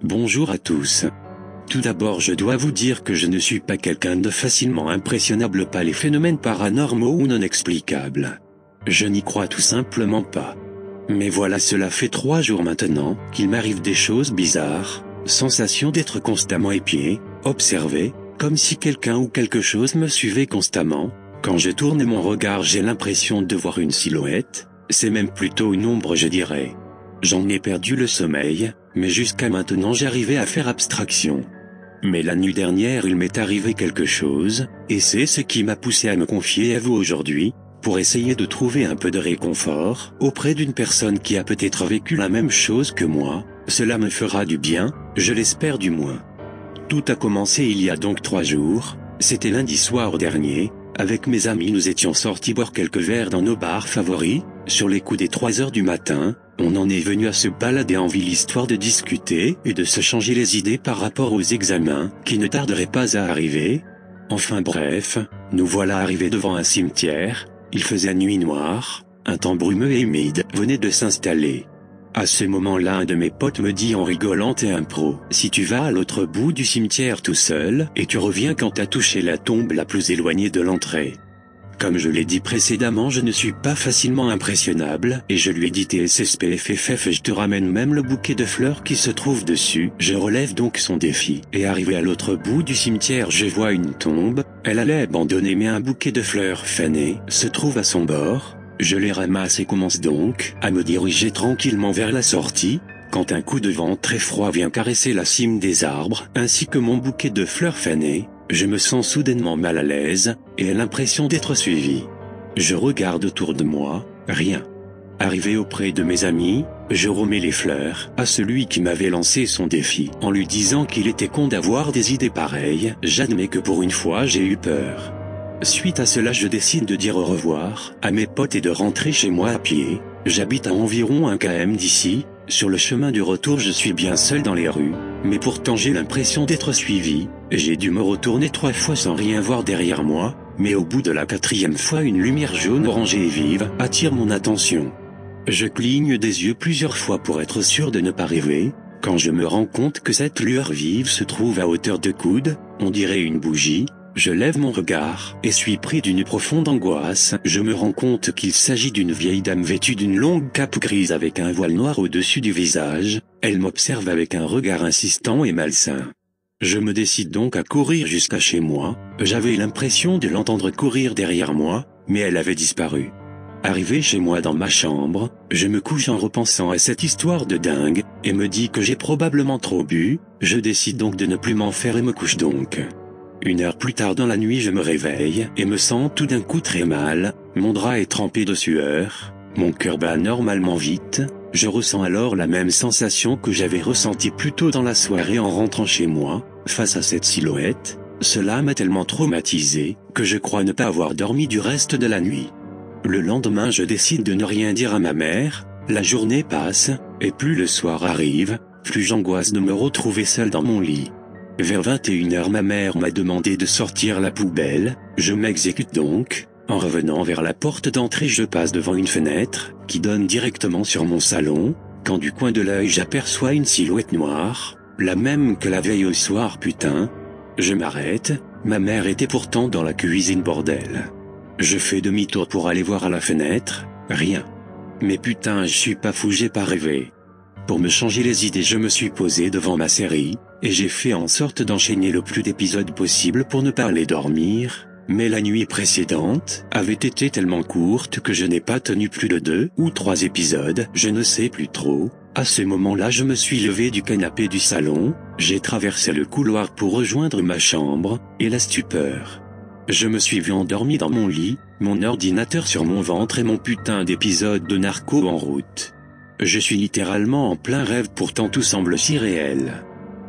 Bonjour à tous. Tout d'abord je dois vous dire que je ne suis pas quelqu'un de facilement impressionnable par les phénomènes paranormaux ou non explicables. Je n'y crois tout simplement pas. Mais voilà, cela fait 3 jours maintenant qu'il m'arrive des choses bizarres, sensation d'être constamment épié, observé, comme si quelqu'un ou quelque chose me suivait constamment. Quand je tourne mon regard j'ai l'impression de voir une silhouette, c'est même plutôt une ombre je dirais. J'en ai perdu le sommeil, mais jusqu'à maintenant j'arrivais à faire abstraction. Mais la nuit dernière il m'est arrivé quelque chose, et c'est ce qui m'a poussé à me confier à vous aujourd'hui, pour essayer de trouver un peu de réconfort auprès d'une personne qui a peut-être vécu la même chose que moi. Cela me fera du bien, je l'espère du moins. Tout a commencé il y a donc 3 jours, c'était lundi soir dernier. Avec mes amis nous étions sortis boire quelques verres dans nos bars favoris. Sur les coups des 3 heures du matin, on en est venu à se balader en ville histoire de discuter et de se changer les idées par rapport aux examens qui ne tarderaient pas à arriver. Enfin bref, nous voilà arrivés devant un cimetière. Il faisait nuit noire, un temps brumeux et humide venait de s'installer. À ce moment-là un de mes potes me dit en rigolant: t'es un pro, si tu vas à l'autre bout du cimetière tout seul et tu reviens quand t'as touché la tombe la plus éloignée de l'entrée. Comme je l'ai dit précédemment, je ne suis pas facilement impressionnable et je lui ai dit TSSPFFF, je te ramène même le bouquet de fleurs qui se trouve dessus. Je relève donc son défi et arrivé à l'autre bout du cimetière je vois une tombe, elle allait abandonner mais un bouquet de fleurs fanées se trouve à son bord. Je les ramasse et commence donc à me diriger tranquillement vers la sortie, quand un coup de vent très froid vient caresser la cime des arbres ainsi que mon bouquet de fleurs fanées. Je me sens soudainement mal à l'aise, et ai l'impression d'être suivi. Je regarde autour de moi, rien. Arrivé auprès de mes amis, je remets les fleurs à celui qui m'avait lancé son défi en lui disant qu'il était con d'avoir des idées pareilles. J'admets que pour une fois j'ai eu peur. Suite à cela je décide de dire au revoir à mes potes et de rentrer chez moi à pied. J'habite à environ 1 km d'ici. Sur le chemin du retour je suis bien seul dans les rues, mais pourtant j'ai l'impression d'être suivi. J'ai dû me retourner 3 fois sans rien voir derrière moi, mais au bout de la 4e fois une lumière jaune orangée et vive attire mon attention. Je cligne des yeux plusieurs fois pour être sûr de ne pas rêver, quand je me rends compte que cette lueur vive se trouve à hauteur de coude, on dirait une bougie. Je lève mon regard et suis pris d'une profonde angoisse. Je me rends compte qu'il s'agit d'une vieille dame vêtue d'une longue cape grise avec un voile noir au-dessus du visage. Elle m'observe avec un regard insistant et malsain. Je me décide donc à courir jusqu'à chez moi. J'avais l'impression de l'entendre courir derrière moi, mais elle avait disparu. Arrivé chez moi dans ma chambre, je me couche en repensant à cette histoire de dingue, et me dis que j'ai probablement trop bu. Je décide donc de ne plus m'en faire et me couche donc. 1 heure plus tard dans la nuit je me réveille et me sens tout d'un coup très mal, mon drap est trempé de sueur, mon cœur bat anormalement vite, je ressens alors la même sensation que j'avais ressentie plus tôt dans la soirée en rentrant chez moi, face à cette silhouette. Cela m'a tellement traumatisé, que je crois ne pas avoir dormi du reste de la nuit. Le lendemain je décide de ne rien dire à ma mère, la journée passe, et plus le soir arrive, plus j'angoisse de me retrouver seul dans mon lit. Vers 21h ma mère m'a demandé de sortir la poubelle, je m'exécute donc. En revenant vers la porte d'entrée je passe devant une fenêtre, qui donne directement sur mon salon, quand du coin de l'œil j'aperçois une silhouette noire, la même que la veille au soir putain. Je m'arrête, ma mère était pourtant dans la cuisine bordel. Je fais demi-tour pour aller voir à la fenêtre, rien. Mais putain je suis pas fou, j'ai pas rêvé. Pour me changer les idées je me suis posé devant ma série, et j'ai fait en sorte d'enchaîner le plus d'épisodes possible pour ne pas aller dormir, mais la nuit précédente avait été tellement courte que je n'ai pas tenu plus de 2 ou 3 épisodes, je ne sais plus trop. À ce moment-là je me suis levé du canapé du salon, j'ai traversé le couloir pour rejoindre ma chambre, et la stupeur. Je me suis vu endormi dans mon lit, mon ordinateur sur mon ventre et mon putain d'épisode de Narco en route. Je suis littéralement en plein rêve, pourtant tout semble si réel.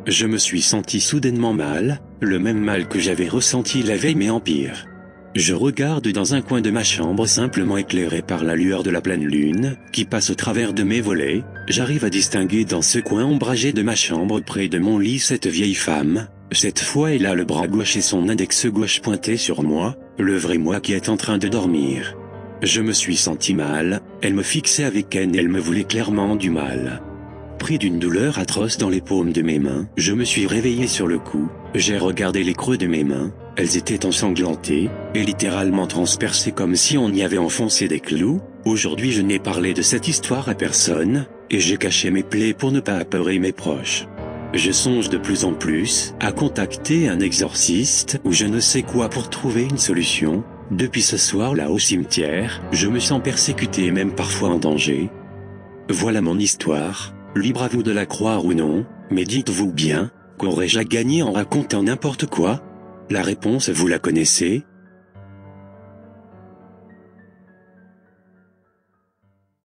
Je me suis senti soudainement mal, le même mal que j'avais ressenti la veille mais en pire. Je regarde dans un coin de ma chambre simplement éclairé par la lueur de la pleine lune, qui passe au travers de mes volets. J'arrive à distinguer dans ce coin ombragé de ma chambre près de mon lit cette vieille femme. Cette fois elle a le bras gauche et son index gauche pointé sur moi, le vrai moi qui est en train de dormir. Je me suis senti mal, elle me fixait avec haine et elle me voulait clairement du mal. Pris d'une douleur atroce dans les paumes de mes mains, je me suis réveillé sur le coup, j'ai regardé les creux de mes mains, elles étaient ensanglantées, et littéralement transpercées comme si on y avait enfoncé des clous. Aujourd'hui je n'ai parlé de cette histoire à personne, et j'ai caché mes plaies pour ne pas apeurer mes proches. Je songe de plus en plus à contacter un exorciste ou je ne sais quoi pour trouver une solution. Depuis ce soir-là au cimetière, je me sens persécuté et même parfois en danger. Voilà mon histoire, libre à vous de la croire ou non, mais dites-vous bien, qu'aurais-je à gagner en racontant n'importe quoi? La réponse vous la connaissez,